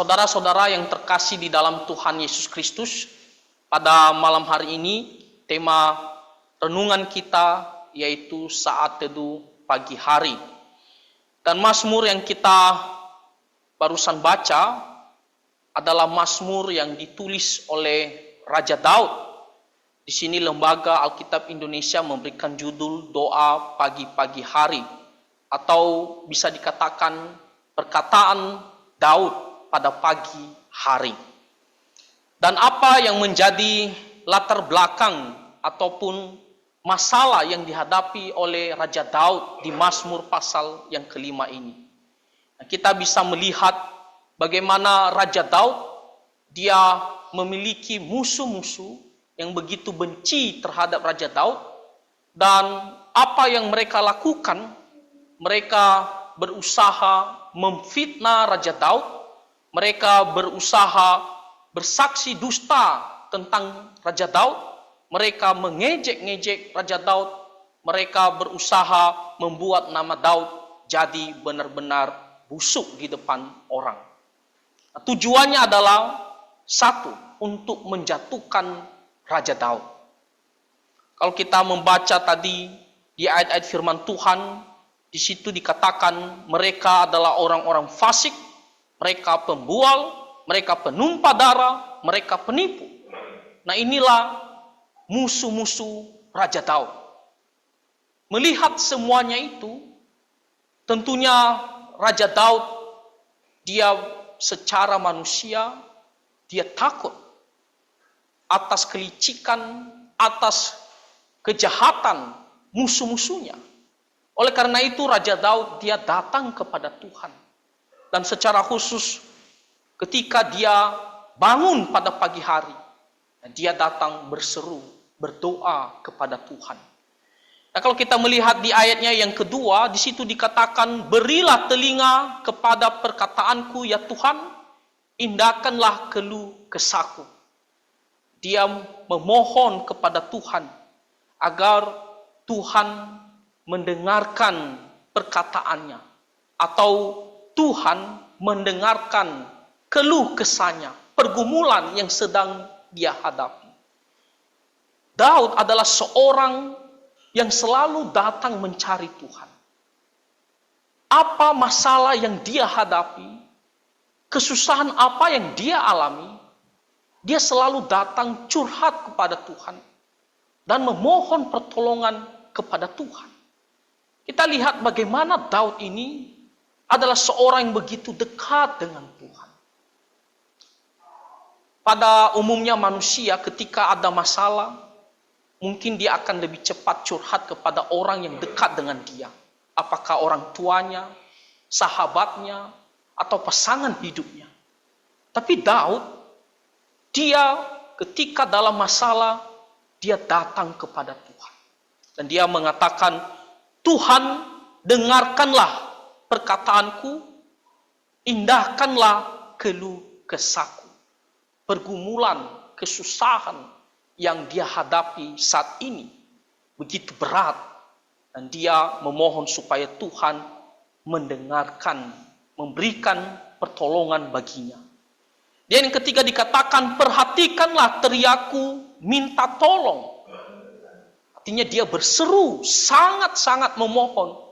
Saudara-saudara yang terkasih di dalam Tuhan Yesus Kristus, pada malam hari ini tema renungan kita yaitu saat teduh pagi hari. Dan mazmur yang kita barusan baca adalah mazmur yang ditulis oleh Raja Daud. Di sini Lembaga Alkitab Indonesia memberikan judul Doa Pagi-Pagi Hari, atau bisa dikatakan perkataan Daud pada pagi hari. Dan apa yang menjadi latar belakang ataupun masalah yang dihadapi oleh Raja Daud di Mazmur pasal yang kelima ini. Kita bisa melihat bagaimana Raja Daud dia memiliki musuh-musuh yang begitu benci terhadap Raja Daud, dan apa yang mereka lakukan, mereka berusaha memfitnah Raja Daud. Mereka berusaha bersaksi dusta tentang Raja Daud. Mereka mengejek-ngejek Raja Daud. Mereka berusaha membuat nama Daud jadi benar-benar busuk di depan orang. Tujuannya adalah satu, untuk menjatuhkan Raja Daud. Kalau kita membaca tadi di ayat-ayat firman Tuhan, di situ dikatakan mereka adalah orang-orang fasik, mereka pembual, mereka penumpah darah, mereka penipu. Nah, inilah musuh-musuh Raja Daud. Melihat semuanya itu, tentunya Raja Daud, dia secara manusia, dia takut atas kelicikan, atas kejahatan musuh-musuhnya. Oleh karena itu Raja Daud dia datang kepada Tuhan. Dan secara khusus ketika dia bangun pada pagi hari, dia datang berseru, berdoa kepada Tuhan. Nah, kalau kita melihat di ayatnya yang kedua, di situ dikatakan, berilah telinga kepada perkataanku ya Tuhan, indahkanlah keluh kesahku. Dia memohon kepada Tuhan agar Tuhan mendengarkan perkataannya, atau Tuhan mendengarkan keluh kesahnya, pergumulan yang sedang dia hadapi. Daud adalah seorang yang selalu datang mencari Tuhan. Apa masalah yang dia hadapi, kesusahan apa yang dia alami, dia selalu datang curhat kepada Tuhan dan memohon pertolongan kepada Tuhan. Kita lihat bagaimana Daud ini adalah seorang yang begitu dekat dengan Tuhan. Pada umumnya manusia ketika ada masalah, mungkin dia akan lebih cepat curhat kepada orang yang dekat dengan dia. Apakah orang tuanya, sahabatnya, atau pasangan hidupnya. Tapi Daud, dia ketika dalam masalah, dia datang kepada Tuhan. Dan dia mengatakan, Tuhan dengarkanlah perkataanku, indahkanlah keluh kesahku. Pergumulan, kesusahan yang dia hadapi saat ini begitu berat, dan dia memohon supaya Tuhan mendengarkan, memberikan pertolongan baginya. Dan yang ketiga dikatakan, perhatikanlah teriakku, minta tolong. Artinya dia berseru, sangat-sangat memohon.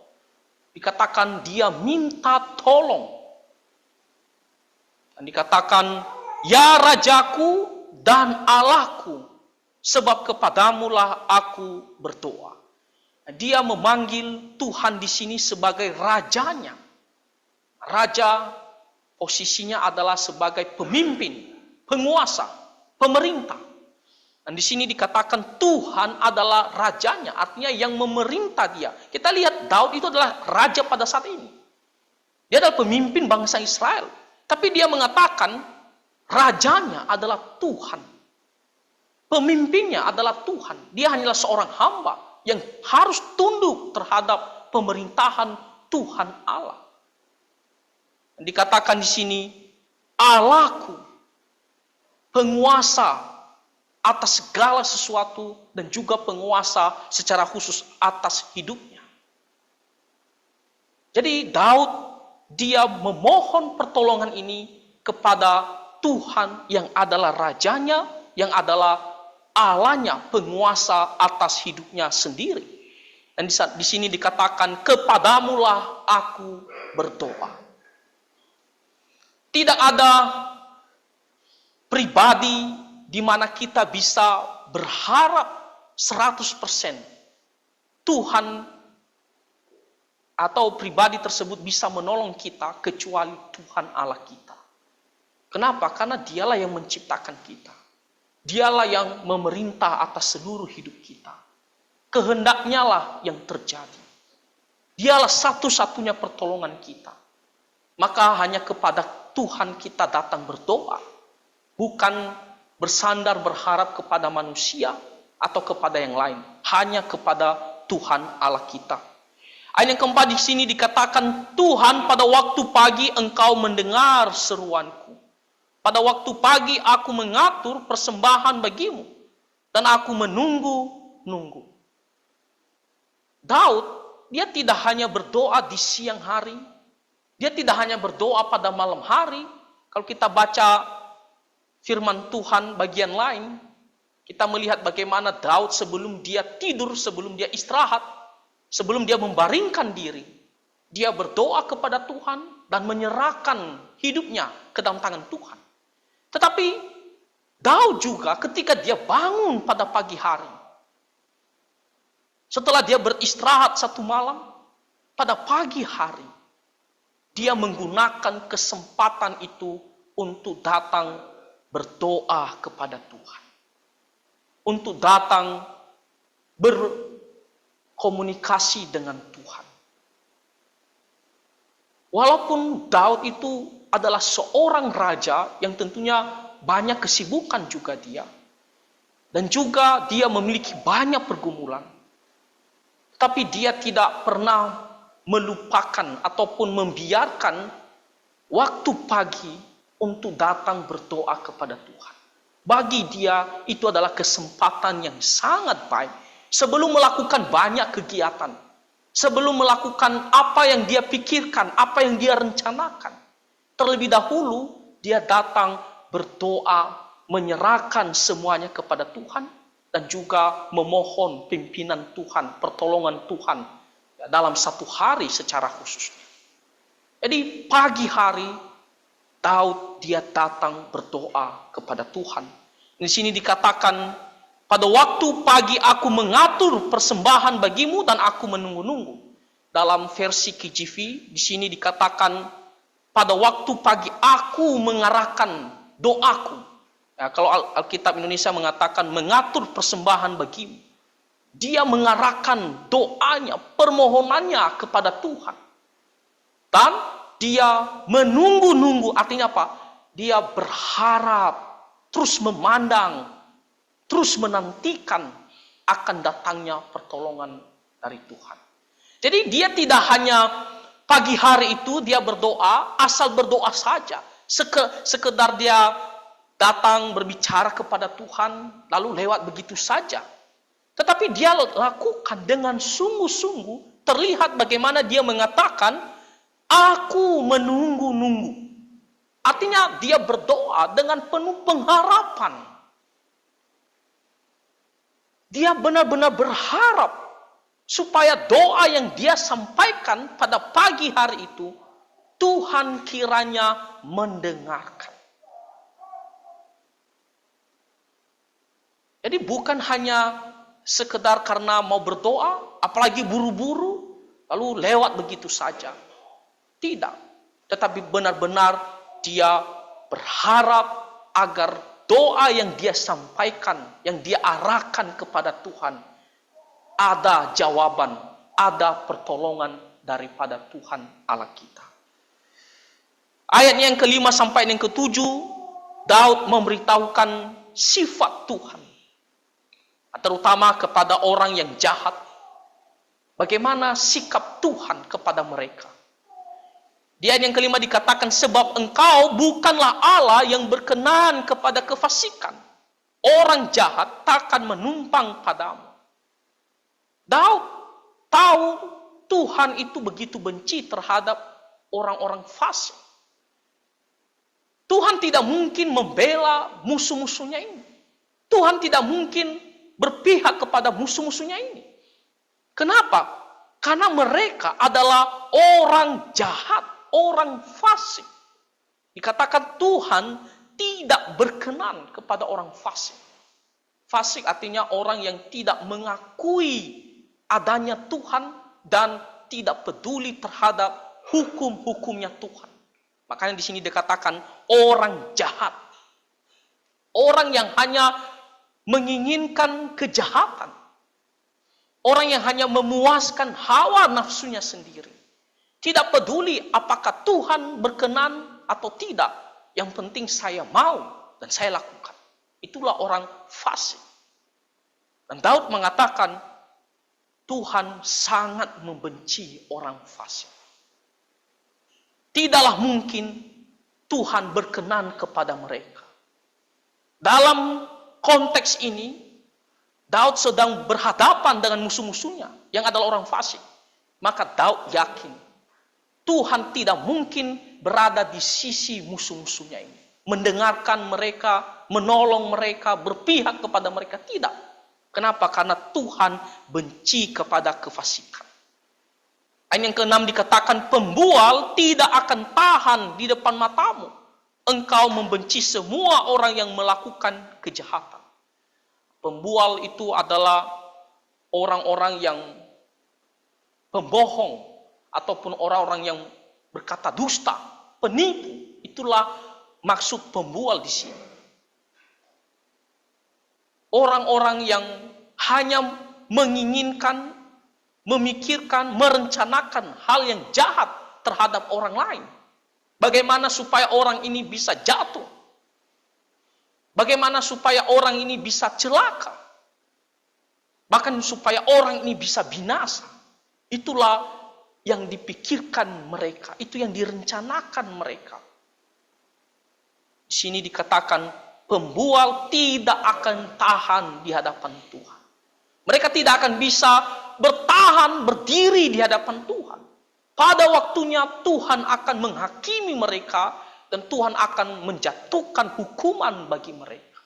Dikatakan dia minta tolong. Dan dikatakan, ya Rajaku dan Allahku, sebab kepadamulah aku berdoa. Dia memanggil Tuhan di sini sebagai rajanya. Raja posisinya adalah sebagai pemimpin, penguasa, pemerintah. Dan di sini dikatakan Tuhan adalah rajanya, artinya yang memerintah dia. Kita lihat Daud itu adalah raja pada saat ini. Dia adalah pemimpin bangsa Israel. Tapi dia mengatakan rajanya adalah Tuhan. Pemimpinnya adalah Tuhan. Dia hanyalah seorang hamba yang harus tunduk terhadap pemerintahan Tuhan Allah. Dan dikatakan di sini, Allahku, penguasa atas segala sesuatu dan juga penguasa secara khusus atas hidupnya. Jadi Daud dia memohon pertolongan ini kepada Tuhan yang adalah rajanya, yang adalah Allahnya, penguasa atas hidupnya sendiri. Dan di sini dikatakan, kepadamulah aku berdoa. Tidak ada pribadi di mana kita bisa berharap 100% Tuhan atau pribadi tersebut bisa menolong kita kecuali Tuhan Allah kita. Kenapa? Karena dialah yang menciptakan kita. Dialah yang memerintah atas seluruh hidup kita. Kehendaknya lah yang terjadi. Dialah satu-satunya pertolongan kita. Maka hanya kepada Tuhan kita datang berdoa. Bukan bersandar berharap kepada manusia atau kepada yang lain. Hanya kepada Tuhan Allah kita. Ayat yang keempat di sini dikatakan, Tuhan, pada waktu pagi engkau mendengar seruanku. Pada waktu pagi aku mengatur persembahan bagimu. Dan aku menunggu-nunggu. Daud, dia tidak hanya berdoa di siang hari. Dia tidak hanya berdoa pada malam hari. Kalau kita baca firman Tuhan bagian lain, kita melihat bagaimana Daud sebelum dia tidur, sebelum dia istirahat, sebelum dia membaringkan diri, dia berdoa kepada Tuhan dan menyerahkan hidupnya ke dalam tangan Tuhan. Tetapi Daud juga ketika dia bangun pada pagi hari, setelah dia beristirahat satu malam, pada pagi hari, dia menggunakan kesempatan itu untuk datang berdoa kepada Tuhan. Untuk datang berkomunikasi dengan Tuhan. Walaupun Daud itu adalah seorang raja yang tentunya banyak kesibukan juga dia. Dan juga dia memiliki banyak pergumulan. Tapi dia tidak pernah melupakan ataupun membiarkan waktu pagi untuk datang berdoa kepada Tuhan. Bagi dia itu adalah kesempatan yang sangat baik. Sebelum melakukan banyak kegiatan. Sebelum melakukan apa yang dia pikirkan, apa yang dia rencanakan. Terlebih dahulu dia datang berdoa, menyerahkan semuanya kepada Tuhan. Dan juga memohon pimpinan Tuhan, pertolongan Tuhan dalam satu hari secara khusus. Jadi pagi hari Daud dia datang berdoa kepada Tuhan. Di sini dikatakan, pada waktu pagi aku mengatur persembahan bagimu dan aku menunggu-nunggu. Dalam versi KJV di sini dikatakan, pada waktu pagi aku mengarahkan doaku. Ya, kalau Alkitab Indonesia mengatakan mengatur persembahan bagimu. Dia mengarahkan doanya, permohonannya kepada Tuhan. Dan dia menunggu-nunggu, artinya apa? Dia berharap, terus memandang, terus menantikan akan datangnya pertolongan dari Tuhan. Jadi dia tidak hanya pagi hari itu dia berdoa, asal berdoa saja. Sekedar dia datang berbicara kepada Tuhan, lalu lewat begitu saja. Tetapi dia lakukan dengan sungguh-sungguh, terlihat bagaimana dia mengatakan, aku menunggu-nunggu. Artinya dia berdoa dengan penuh pengharapan. Dia benar-benar berharap supaya doa yang dia sampaikan pada pagi hari itu, Tuhan kiranya mendengarkan. Jadi bukan hanya sekedar karena mau berdoa, apalagi buru-buru, lalu lewat begitu saja. Tidak. Tetapi benar-benar dia berharap agar doa yang dia sampaikan, yang dia arahkan kepada Tuhan, ada jawaban, ada pertolongan daripada Tuhan Allah kita. Ayat yang kelima sampai yang ketujuh, Daud memberitahukan sifat Tuhan. Terutama kepada orang yang jahat. Bagaimana sikap Tuhan kepada mereka. Di ayat yang kelima dikatakan, sebab engkau bukanlah Allah yang berkenan kepada kefasikan. Orang jahat takkan menumpang padamu. Daud tahu Tuhan itu begitu benci terhadap orang-orang fasik. Tuhan tidak mungkin membela musuh-musuhnya ini. Tuhan tidak mungkin berpihak kepada musuh-musuhnya ini. Kenapa? Karena mereka adalah orang jahat, orang fasik. Dikatakan Tuhan tidak berkenan kepada orang fasik. Fasik artinya orang yang tidak mengakui adanya Tuhan dan tidak peduli terhadap hukum-hukumnya Tuhan. Makanya di sini dikatakan orang jahat. Orang yang hanya menginginkan kejahatan. Orang yang hanya memuaskan hawa nafsunya sendiri. Tidak peduli apakah Tuhan berkenan atau tidak. Yang penting saya mau dan saya lakukan. Itulah orang fasik. Dan Daud mengatakan Tuhan sangat membenci orang fasik. Tidaklah mungkin Tuhan berkenan kepada mereka. Dalam konteks ini, Daud sedang berhadapan dengan musuh-musuhnya yang adalah orang fasik. Maka Daud yakin Tuhan tidak mungkin berada di sisi musuh-musuhnya ini. Mendengarkan mereka, menolong mereka, berpihak kepada mereka. Tidak. Kenapa? Karena Tuhan benci kepada kefasikan. Ayat yang ke-6 dikatakan, pembual tidak akan tahan di depan matamu. Engkau membenci semua orang yang melakukan kejahatan. Pembual itu adalah orang-orang yang pembohong ataupun orang-orang yang berkata dusta, penipu. Itulah maksud pembual di sini. Orang-orang yang hanya menginginkan, memikirkan, merencanakan hal yang jahat terhadap orang lain. Bagaimana supaya orang ini bisa jatuh? Bagaimana supaya orang ini bisa celaka? Bahkan supaya orang ini bisa binasa. Itulah yang dipikirkan mereka. Itu yang direncanakan mereka. Di sini dikatakan pembual tidak akan tahan di hadapan Tuhan. Mereka tidak akan bisa bertahan, berdiri di hadapan Tuhan. Pada waktunya Tuhan akan menghakimi mereka dan Tuhan akan menjatuhkan hukuman bagi mereka.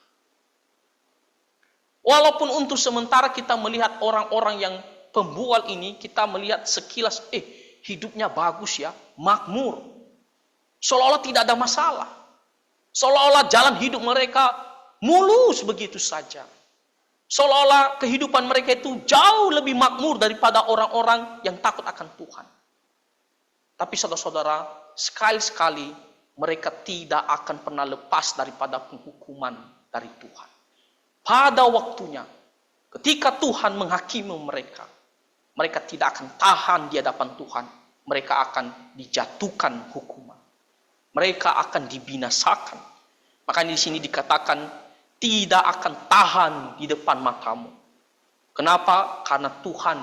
Walaupun untuk sementara kita melihat orang-orang yang pembual ini, kita melihat sekilas, hidupnya bagus ya, makmur. Seolah-olah tidak ada masalah. Seolah-olah jalan hidup mereka mulus begitu saja. Seolah-olah kehidupan mereka itu jauh lebih makmur daripada orang-orang yang takut akan Tuhan. Tapi saudara-saudara, sekali-sekali mereka tidak akan pernah lepas daripada penghukuman dari Tuhan. Pada waktunya, ketika Tuhan menghakimi mereka, mereka tidak akan tahan di hadapan Tuhan. Mereka akan dijatuhkan hukuman. Mereka akan dibinasakan. Makanya di sini dikatakan tidak akan tahan di depan matamu. Kenapa? Karena Tuhan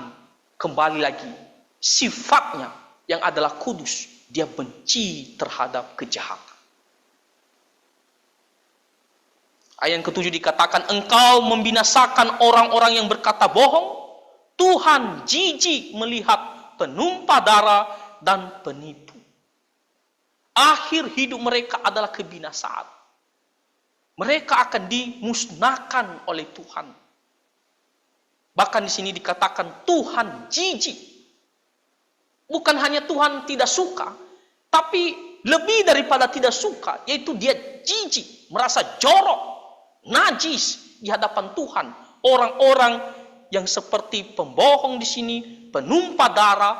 kembali lagi sifatnya yang adalah kudus. Dia benci terhadap kejahatan. Ayat yang ke-7 dikatakan, engkau membinasakan orang-orang yang berkata bohong. Tuhan jijik melihat penumpah darah dan penipu. Akhir hidup mereka adalah kebinasaan. Mereka akan dimusnahkan oleh Tuhan. Bahkan di sini dikatakan Tuhan jijik. Bukan hanya Tuhan tidak suka, tapi lebih daripada tidak suka, yaitu dia jijik, merasa jorok, najis di hadapan Tuhan. Orang-orang yang seperti pembohong di sini, penumpah darah,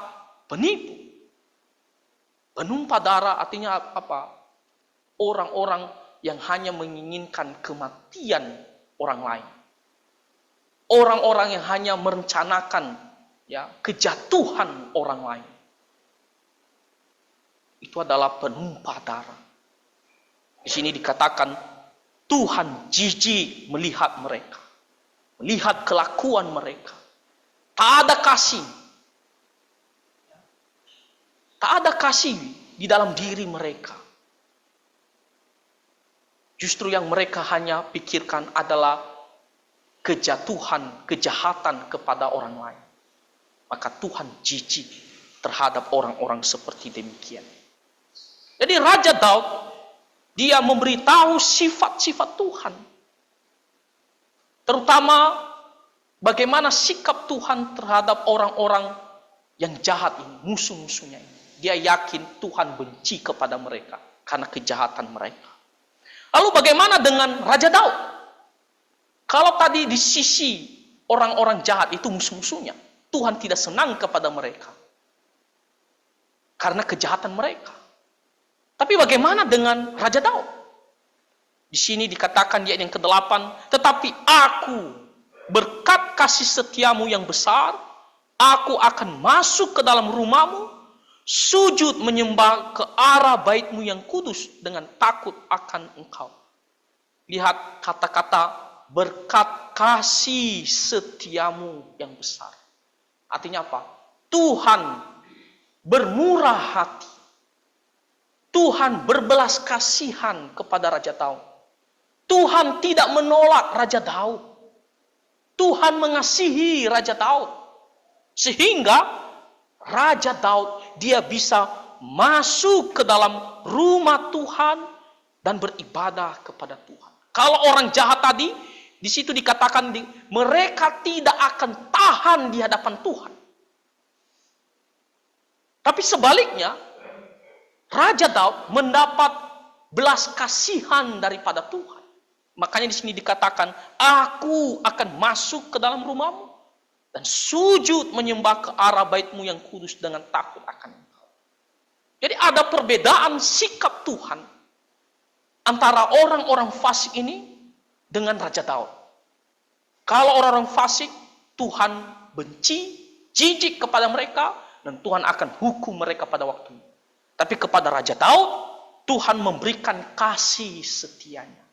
penipu. Penumpah darah artinya apa? Orang-orang yang hanya menginginkan kematian orang lain. Orang-orang yang hanya merencanakan kejatuhan orang lain. Itu adalah penumpah darah. Di sini dikatakan Tuhan jijik melihat mereka. Melihat kelakuan mereka. Tak ada kasih. Tak ada kasih di dalam diri mereka. Justru yang mereka hanya pikirkan adalah kejatuhan, kejahatan kepada orang lain. Maka Tuhan jijik terhadap orang-orang seperti demikian. Jadi Raja Daud Dia memberitahu sifat-sifat Tuhan. Terutama bagaimana sikap Tuhan terhadap orang-orang yang jahat ini, musuh-musuhnya ini. Dia yakin Tuhan benci kepada mereka karena kejahatan mereka. Lalu bagaimana dengan Raja Daud? Kalau tadi di sisi orang-orang jahat itu musuh-musuhnya, Tuhan tidak senang kepada mereka karena kejahatan mereka. Tapi bagaimana dengan Raja Daud? Di sini dikatakan di ayat yang ke-8, tetapi aku berkat kasih setiamu yang besar, aku akan masuk ke dalam rumahmu, sujud menyembah ke arah baitmu yang kudus dengan takut akan engkau. Lihat kata-kata berkat kasih setiamu yang besar. Artinya apa? Tuhan bermurah hati. Tuhan berbelas kasihan kepada Raja Daud. Tuhan tidak menolak Raja Daud. Tuhan mengasihi Raja Daud. Sehingga Raja Daud dia bisa masuk ke dalam rumah Tuhan dan beribadah kepada Tuhan. Kalau orang jahat tadi, di situ dikatakan mereka tidak akan tahan di hadapan Tuhan. Tapi sebaliknya, Raja Daud mendapat belas kasihan daripada Tuhan. Makanya di sini dikatakan, aku akan masuk ke dalam rumahmu dan sujud menyembah ke arah baitmu yang kudus dengan takut akan engkau. Jadi ada perbedaan sikap Tuhan antara orang-orang fasik ini dengan Raja Daud. Kalau orang-orang fasik, Tuhan benci, jijik kepada mereka, dan Tuhan akan hukum mereka pada waktunya. Tapi kepada Raja Daud, Tuhan memberikan kasih setianya.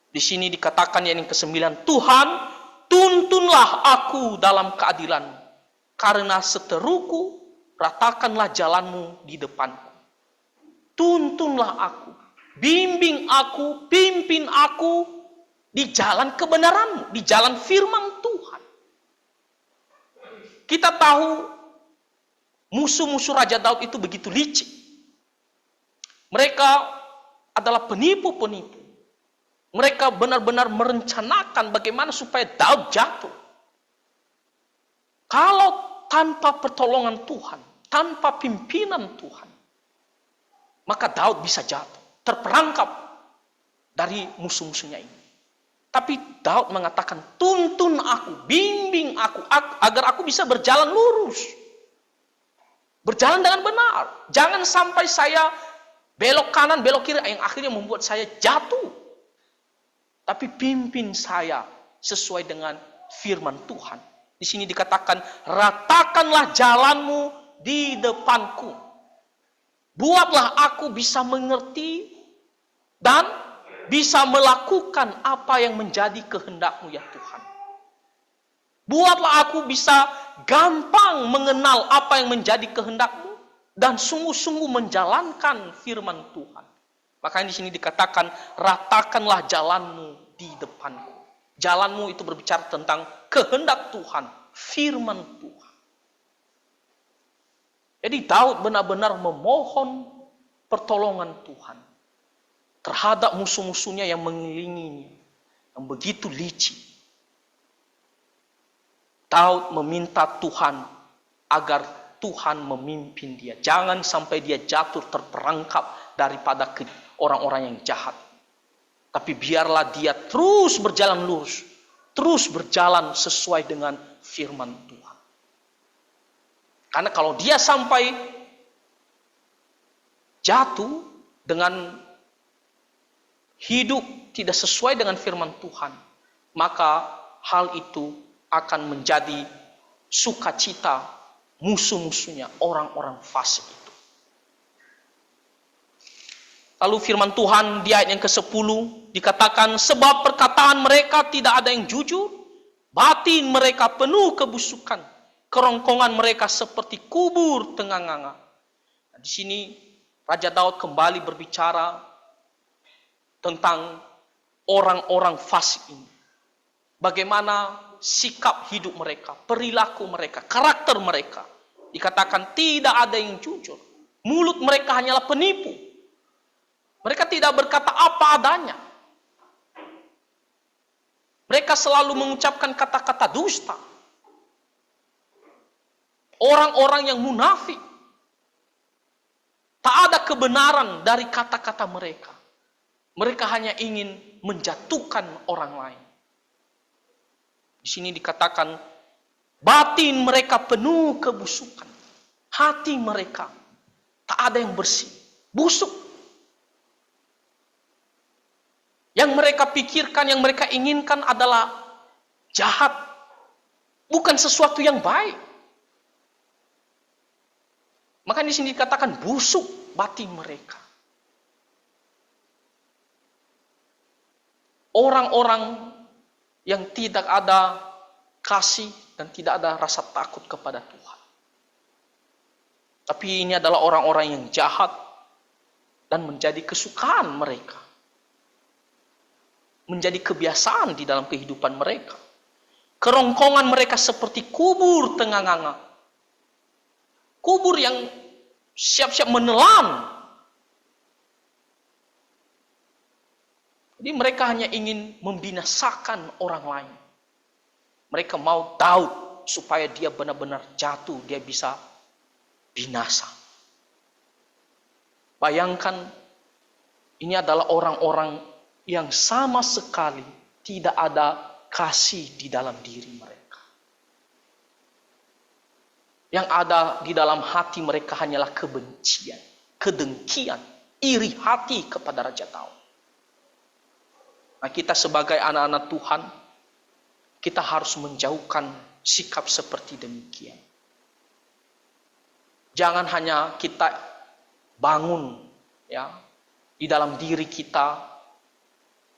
Di sini dikatakan yang ke-9, Tuhan, tuntunlah aku dalam keadilan, karena seteruku, ratakanlah jalanmu di depanku. Tuntunlah aku, bimbing aku, pimpin aku di jalan kebenaranmu, di jalan firman Tuhan. Kita tahu musuh-musuh Raja Daud itu begitu licik. Mereka adalah penipu-penipu. Mereka benar-benar merencanakan bagaimana supaya Daud jatuh. Kalau tanpa pertolongan Tuhan, tanpa pimpinan Tuhan, maka Daud bisa jatuh, terperangkap dari musuh-musuhnya ini. Tapi Daud mengatakan, tuntun aku, bimbing aku, agar aku bisa berjalan lurus. Berjalan dengan benar. Jangan sampai saya belok kanan, belok kiri, yang akhirnya membuat saya jatuh. Tapi pimpin saya sesuai dengan firman Tuhan. Di sini dikatakan, ratakanlah jalanmu di depanku. Buatlah aku bisa mengerti dan bisa melakukan apa yang menjadi kehendak-Mu ya Tuhan. Buatlah aku bisa gampang mengenal apa yang menjadi kehendak-Mu dan sungguh-sungguh menjalankan firman Tuhan. Makanya di sini dikatakan, ratakanlah jalanmu di depanku. Jalanmu itu berbicara tentang kehendak Tuhan, firman Tuhan. Jadi Daud benar-benar memohon pertolongan Tuhan terhadap musuh-musuhnya yang mengelilinginya, yang begitu licik. Daud meminta Tuhan agar Tuhan memimpin dia. Jangan sampai dia jatuh terperangkap daripada orang-orang yang jahat. Tapi biarlah dia terus berjalan lurus, terus berjalan sesuai dengan firman Tuhan. Karena kalau dia sampai jatuh dengan hidup tidak sesuai dengan firman Tuhan, maka hal itu akan menjadi sukacita musuh-musuhnya, orang-orang fasik itu. Lalu firman Tuhan di ayat yang ke-10 dikatakan, sebab perkataan mereka tidak ada yang jujur, batin mereka penuh kebusukan, kerongkongan mereka seperti kubur tengah-nganga. Nah, di sini Raja Daud kembali berbicara tentang orang-orang fasik ini. Bagaimana sikap hidup mereka, perilaku mereka, karakter mereka. Dikatakan tidak ada yang jujur. Mulut mereka hanyalah penipu. Mereka tidak berkata apa adanya. Mereka selalu mengucapkan kata-kata dusta. Orang-orang yang munafik. Tak ada kebenaran dari kata-kata mereka. Mereka hanya ingin menjatuhkan orang lain. Di sini dikatakan, batin mereka penuh kebusukan. Hati mereka tak ada yang bersih. Busuk. Yang mereka pikirkan, yang mereka inginkan adalah jahat. Bukan sesuatu yang baik. Maka di sini dikatakan busuk batin mereka. Orang-orang yang tidak ada kasih dan tidak ada rasa takut kepada Tuhan. Tapi ini adalah orang-orang yang jahat dan menjadi kesukaan mereka. Menjadi kebiasaan di dalam kehidupan mereka. Kerongkongan mereka seperti kubur tengah-nganga. Kubur yang siap-siap menelan. Jadi mereka hanya ingin membinasakan orang lain. Mereka mau tahu supaya dia benar-benar jatuh, dia bisa binasa. Bayangkan, ini adalah orang-orang yang sama sekali tidak ada kasih di dalam diri mereka. Yang ada di dalam hati mereka hanyalah kebencian, kedengkian, iri hati kepada Raja Daud. Nah, kita sebagai anak-anak Tuhan, kita harus menjauhkan sikap seperti demikian. Jangan hanya kita bangun ya di dalam diri kita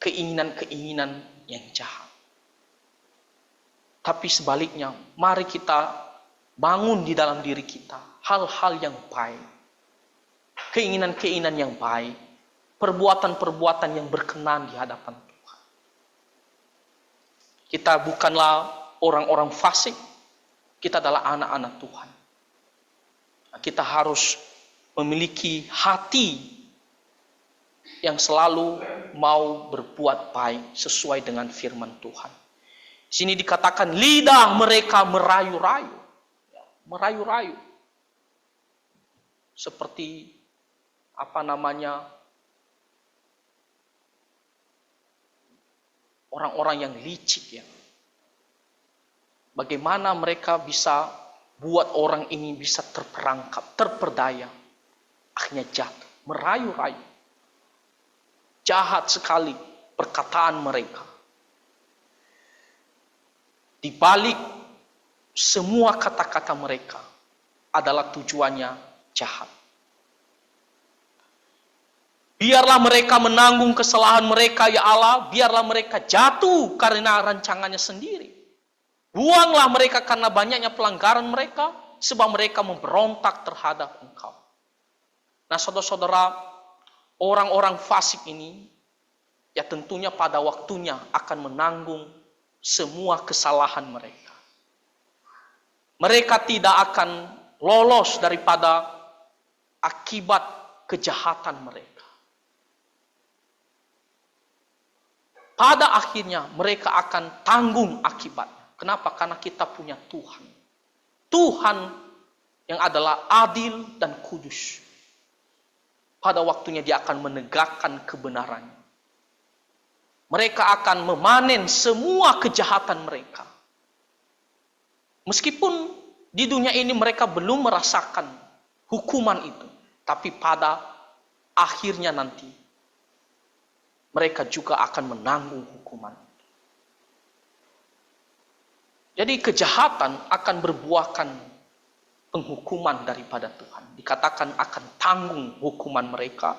keinginan-keinginan yang jahat. Tapi sebaliknya, mari kita bangun di dalam diri kita hal-hal yang baik. Keinginan-keinginan yang baik, perbuatan-perbuatan yang berkenan di hadapan Tuhan. Kita bukanlah orang-orang fasik, kita adalah anak-anak Tuhan. Kita harus memiliki hati yang selalu mau berbuat baik sesuai dengan firman Tuhan. Di sini dikatakan lidah mereka merayu-rayu. Merayu-rayu. Seperti orang-orang yang licik ya. Bagaimana mereka bisa buat orang ini bisa terperangkap, terperdaya. Akhirnya jatuh, merayu-rayu. Jahat sekali perkataan mereka. Di balik semua kata-kata mereka adalah tujuannya jahat. Biarlah mereka menanggung kesalahan mereka, ya Allah. Biarlah mereka jatuh karena rancangannya sendiri. Buanglah mereka karena banyaknya pelanggaran mereka, sebab mereka memberontak terhadap Engkau. Nah, saudara-saudara, orang-orang fasik ini, ya tentunya pada waktunya akan menanggung semua kesalahan mereka. Mereka tidak akan lolos daripada akibat kejahatan mereka. Pada akhirnya mereka akan tanggung akibatnya. Kenapa? Karena kita punya Tuhan. Tuhan yang adalah adil dan kudus. Pada waktunya dia akan menegakkan kebenarannya. Mereka akan memanen semua kejahatan mereka. Meskipun di dunia ini mereka belum merasakan hukuman itu. Tapi pada akhirnya nanti mereka juga akan menanggung hukuman. Jadi kejahatan akan berbuahkan penghukuman daripada Tuhan. Dikatakan akan tanggung hukuman mereka.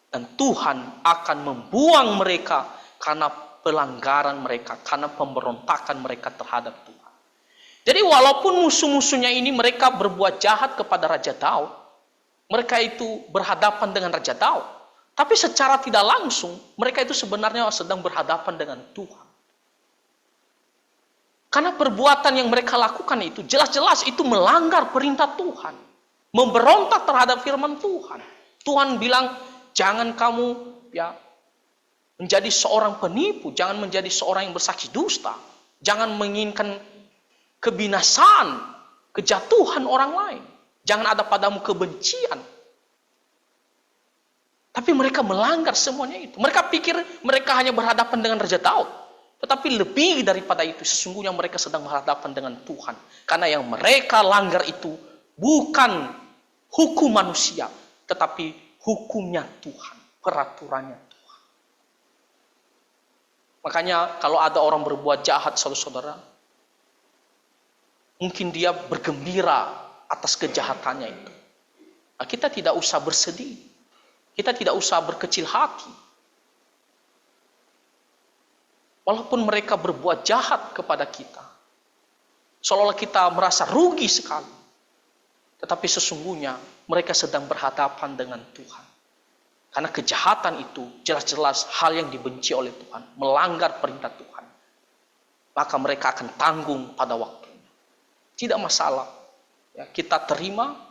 Dan Tuhan akan membuang mereka karena pelanggaran mereka, karena pemberontakan mereka terhadap Tuhan. Jadi walaupun musuh-musuhnya ini mereka berbuat jahat kepada Raja Daud, mereka itu berhadapan dengan Raja Daud, tapi secara tidak langsung mereka itu sebenarnya sedang berhadapan dengan Tuhan. Karena perbuatan yang mereka lakukan itu jelas-jelas itu melanggar perintah Tuhan. memberontak terhadap firman Tuhan. Tuhan bilang, jangan kamu menjadi seorang penipu, jangan menjadi seorang yang bersaksi dusta, jangan menginginkan kebinasaan, kejatuhan orang lain, jangan ada padamu kebencian. Tapi mereka melanggar semuanya itu. Mereka pikir mereka hanya berhadapan dengan Raja Daud. Tetapi lebih daripada itu, sesungguhnya mereka sedang berhadapan dengan Tuhan. Karena yang mereka langgar itu bukan hukum manusia, tetapi hukumnya Tuhan, peraturannya Tuhan. Makanya kalau ada orang berbuat jahat, saudara-saudara, mungkin dia bergembira atas kejahatannya itu. Nah, kita tidak usah bersedih. Kita tidak usah berkecil hati. Walaupun mereka berbuat jahat kepada kita, seolah-olah kita merasa rugi sekali. Tetapi sesungguhnya mereka sedang berhadapan dengan Tuhan. Karena kejahatan itu jelas-jelas hal yang dibenci oleh Tuhan, melanggar perintah Tuhan. Maka mereka akan tanggung pada waktunya. Tidak masalah. Kita terima.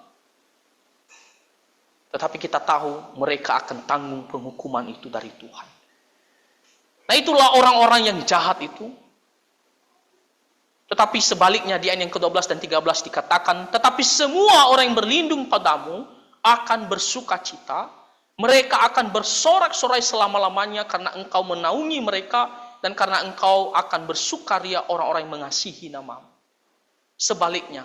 Tetapi kita tahu mereka akan tanggung penghukuman itu dari Tuhan. Nah, itulah orang-orang yang jahat itu. Tetapi sebaliknya di ayat yang ke-12 dan 13 dikatakan, tetapi semua orang yang berlindung padamu akan bersuka cita. Mereka akan bersorak-sorai selama-lamanya karena engkau menaungi mereka dan karena engkau akan bersukaria orang-orang yang mengasihi namamu. Sebaliknya,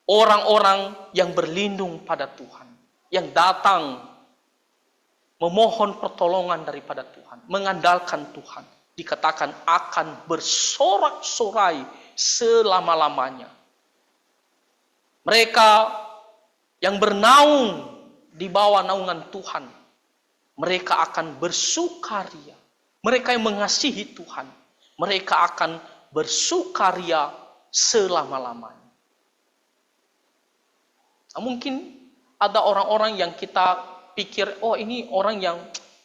orang-orang yang berlindung pada Tuhan, yang datang memohon pertolongan daripada Tuhan, mengandalkan Tuhan, dikatakan akan bersorak-sorai selama-lamanya. Mereka yang bernaung di bawah naungan Tuhan, mereka akan bersukaria. Mereka yang mengasihi Tuhan, mereka akan bersukaria selama-lamanya. Mungkin ada orang-orang yang kita pikir, oh ini orang yang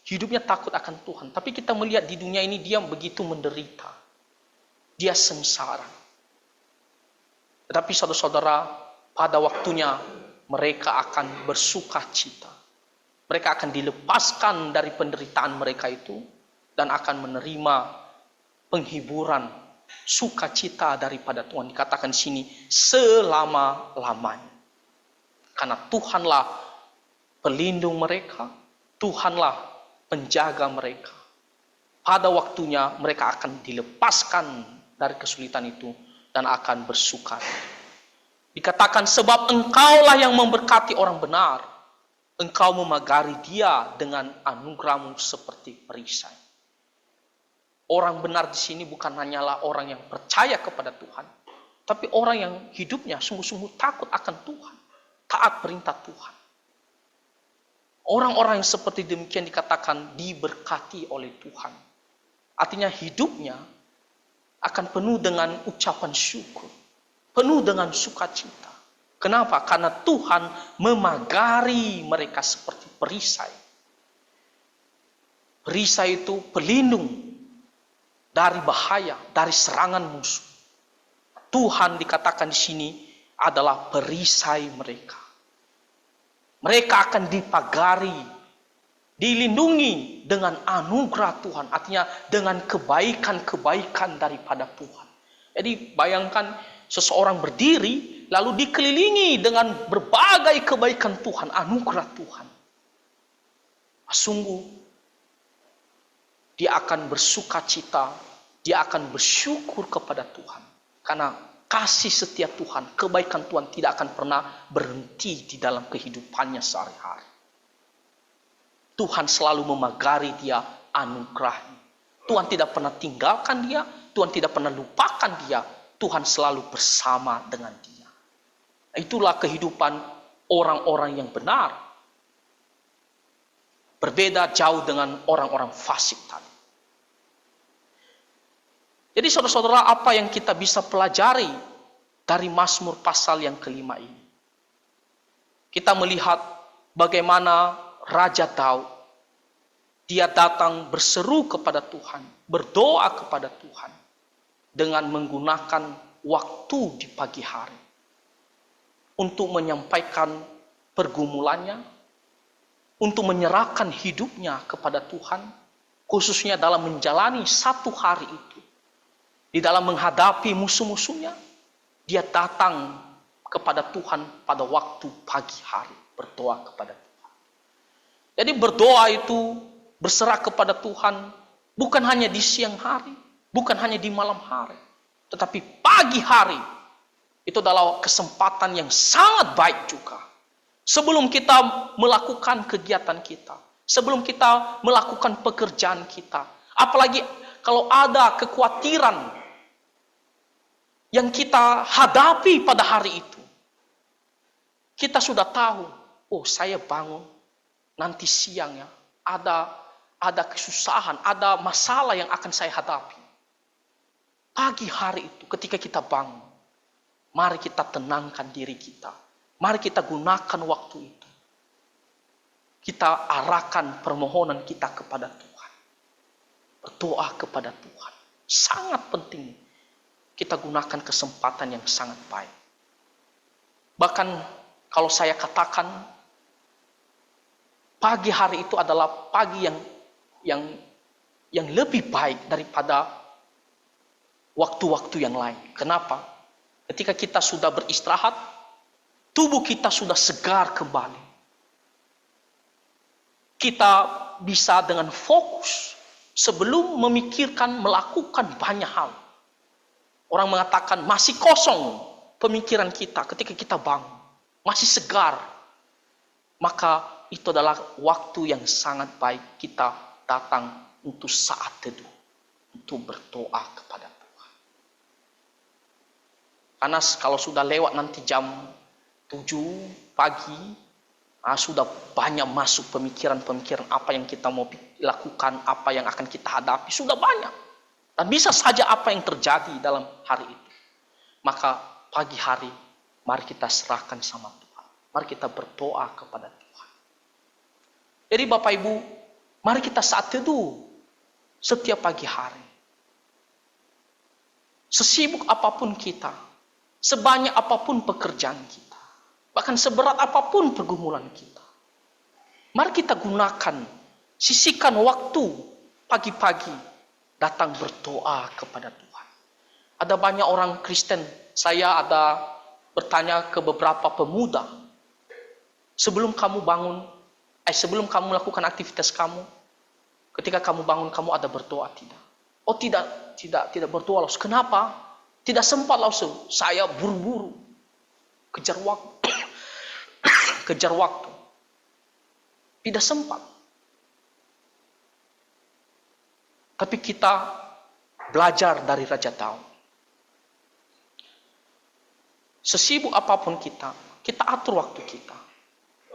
hidupnya takut akan Tuhan. Tapi kita melihat di dunia ini dia begitu menderita. Dia sengsara. Tetapi saudara-saudara, pada waktunya mereka akan bersuka cita. Mereka akan dilepaskan dari penderitaan mereka itu dan akan menerima penghiburan, sukacita daripada Tuhan. Dikatakan di sini selama-lamanya. Karena Tuhanlah pelindung mereka, Tuhanlah penjaga mereka. Pada waktunya mereka akan dilepaskan dari kesulitan itu dan akan bersuka. Dikatakan sebab engkaulah yang memberkati orang benar, engkau memagari dia dengan anugerahmu seperti perisai. Orang benar di sini bukan hanyalah orang yang percaya kepada Tuhan, tapi orang yang hidupnya sungguh-sungguh takut akan Tuhan. Taat perintah Tuhan. Orang-orang yang seperti demikian dikatakan diberkati oleh Tuhan. Artinya hidupnya akan penuh dengan ucapan syukur. Penuh dengan sukacita. Kenapa? Karena Tuhan memagari mereka seperti perisai. Perisai itu pelindung dari bahaya, dari serangan musuh. Tuhan dikatakan di sini adalah perisai mereka. Mereka akan dipagari, dilindungi dengan anugerah Tuhan. Artinya dengan kebaikan-kebaikan daripada Tuhan. Jadi bayangkan seseorang berdiri lalu dikelilingi dengan berbagai kebaikan Tuhan, anugerah Tuhan. Sungguh dia akan bersuka cita, dia akan bersyukur kepada Tuhan. Karena kasih setia Tuhan, kebaikan Tuhan tidak akan pernah berhenti di dalam kehidupannya sehari-hari. Tuhan selalu memagari dia anugerahnya. Tuhan tidak pernah tinggalkan dia, Tuhan tidak pernah lupakan dia, Tuhan selalu bersama dengan dia. Itulah kehidupan orang-orang yang benar. Berbeda jauh dengan orang-orang fasik tadi. Jadi saudara-saudara, apa yang kita bisa pelajari dari Mazmur pasal yang kelima ini? Kita melihat bagaimana Raja Daud, dia datang berseru kepada Tuhan, berdoa kepada Tuhan, dengan menggunakan waktu di pagi hari. untuk menyampaikan pergumulannya, untuk menyerahkan hidupnya kepada Tuhan, khususnya dalam menjalani satu hari itu. Di dalam menghadapi musuh-musuhnya, dia datang kepada Tuhan pada waktu pagi hari, berdoa kepada Tuhan. Jadi berdoa itu berserah kepada Tuhan bukan hanya di siang hari, bukan hanya di malam hari, tetapi pagi hari itu adalah kesempatan yang sangat baik juga. Sebelum kita melakukan kegiatan kita, sebelum kita melakukan pekerjaan kita, apalagi kalau ada kekhawatiran yang kita hadapi pada hari itu, kita sudah tahu, oh saya bangun nanti siang ya, ada kesusahan, ada masalah yang akan saya hadapi. Pagi hari itu ketika kita bangun, mari kita tenangkan diri kita. Mari kita gunakan waktu itu. Kita arahkan permohonan kita kepada Tuhan. Berdoa kepada Tuhan. Sangat penting kita gunakan kesempatan yang sangat baik. Bahkan kalau saya katakan pagi hari itu adalah pagi yang lebih baik daripada waktu-waktu yang lain. Kenapa? Ketika kita sudah beristirahat, tubuh kita sudah segar kembali. Kita bisa dengan fokus sebelum memikirkan melakukan banyak hal. Orang mengatakan masih kosong pemikiran kita ketika kita bangun. Masih segar. Maka itu adalah waktu yang sangat baik kita datang untuk saat teduh. Untuk berdoa kepada Tuhan. Karena kalau sudah lewat nanti jam 7 pagi, sudah banyak masuk pemikiran-pemikiran apa yang kita mau lakukan, apa yang akan kita hadapi, sudah banyak. Dan bisa saja apa yang terjadi dalam hari itu. Maka pagi hari, mari kita serahkan sama Tuhan. Mari kita berdoa kepada Tuhan. Jadi Bapak Ibu, mari kita saat teduh setiap pagi hari. Sesibuk apapun kita, sebanyak apapun pekerjaan kita, bahkan seberat apapun pergumulan kita, mari kita gunakan, sisihkan waktu pagi-pagi datang berdoa kepada Tuhan. Ada banyak orang Kristen, saya ada bertanya ke beberapa pemuda, sebelum kamu melakukan aktivitas kamu, ketika kamu bangun kamu ada berdoa tidak? Oh tidak berdoa langsung. Kenapa? Tidak sempat langsung. Saya buru-buru kejar waktu. Tidak sempat. Tapi kita belajar dari Raja Daud. Sesibuk apapun kita atur waktu kita.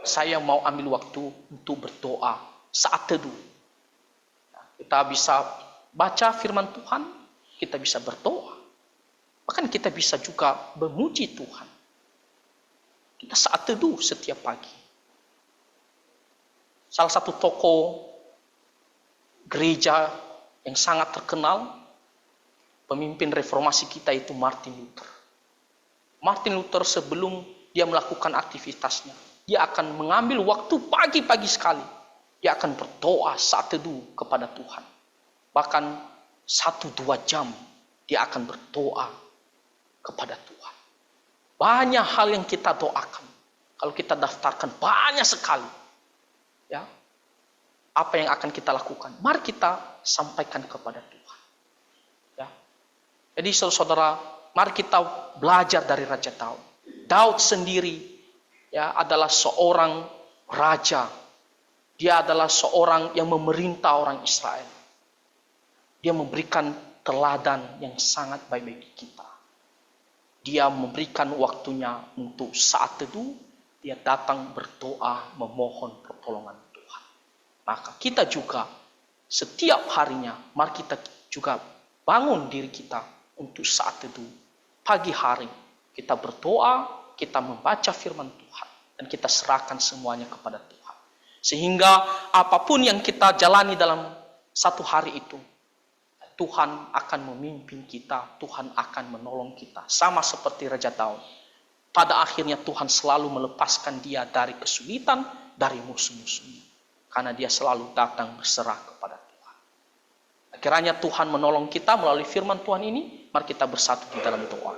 Saya mau ambil waktu untuk berdoa saat teduh. Kita bisa baca firman Tuhan, kita bisa berdoa. Bahkan kita bisa juga memuji Tuhan. Kita saat teduh setiap pagi. Salah satu tokoh gereja yang sangat terkenal, pemimpin reformasi kita itu Martin Luther. Martin Luther sebelum dia melakukan aktivitasnya, dia akan mengambil waktu pagi-pagi sekali. Dia akan berdoa saat teduh kepada Tuhan. Bahkan 1-2 jam dia akan berdoa kepada Tuhan. Banyak hal yang kita doakan. Kalau kita daftarkan banyak sekali. Ya. Apa yang akan kita lakukan? Mari kita sampaikan kepada Tuhan. Ya. Jadi saudara, mari kita belajar dari Raja Daud. Daud sendiri ya adalah seorang raja. Dia adalah seorang yang memerintah orang Israel. Dia memberikan teladan yang sangat baik bagi kita. Dia memberikan waktunya untuk saat teduh, dia datang berdoa memohon pertolongan Tuhan. Maka kita juga setiap harinya, mari kita juga bangun diri kita untuk saat teduh. Pagi hari kita berdoa, kita membaca firman Tuhan, dan kita serahkan semuanya kepada Tuhan. Sehingga apapun yang kita jalani dalam satu hari itu, Tuhan akan memimpin kita, Tuhan akan menolong kita. Sama seperti Raja Daud. pada akhirnya Tuhan selalu melepaskan dia dari kesulitan, dari musuh-musuhnya. Karena dia selalu datang berserah kepada Tuhan. Kiranya Tuhan menolong kita melalui firman Tuhan ini. Mari kita bersatu di dalam doa.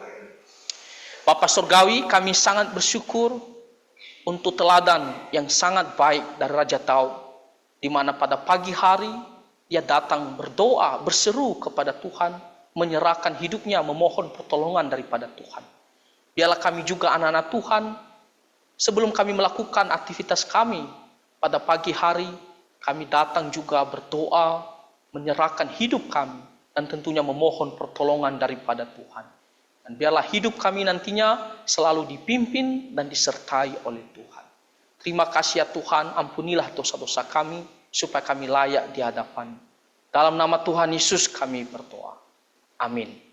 Bapa Surgawi, kami sangat bersyukur untuk teladan yang sangat baik dari Raja Daud, di mana pada pagi hari ia datang berdoa, berseru kepada Tuhan, menyerahkan hidupnya, memohon pertolongan daripada Tuhan. Biarlah kami juga anak-anak Tuhan, sebelum kami melakukan aktivitas kami pada pagi hari, kami datang juga berdoa, menyerahkan hidup kami, dan tentunya memohon pertolongan daripada Tuhan. Dan biarlah hidup kami nantinya selalu dipimpin dan disertai oleh Tuhan. Terima kasih ya Tuhan, ampunilah dosa-dosa kami, supaya kami layak di hadapan. Dalam nama Tuhan Yesus kami berdoa. Amin.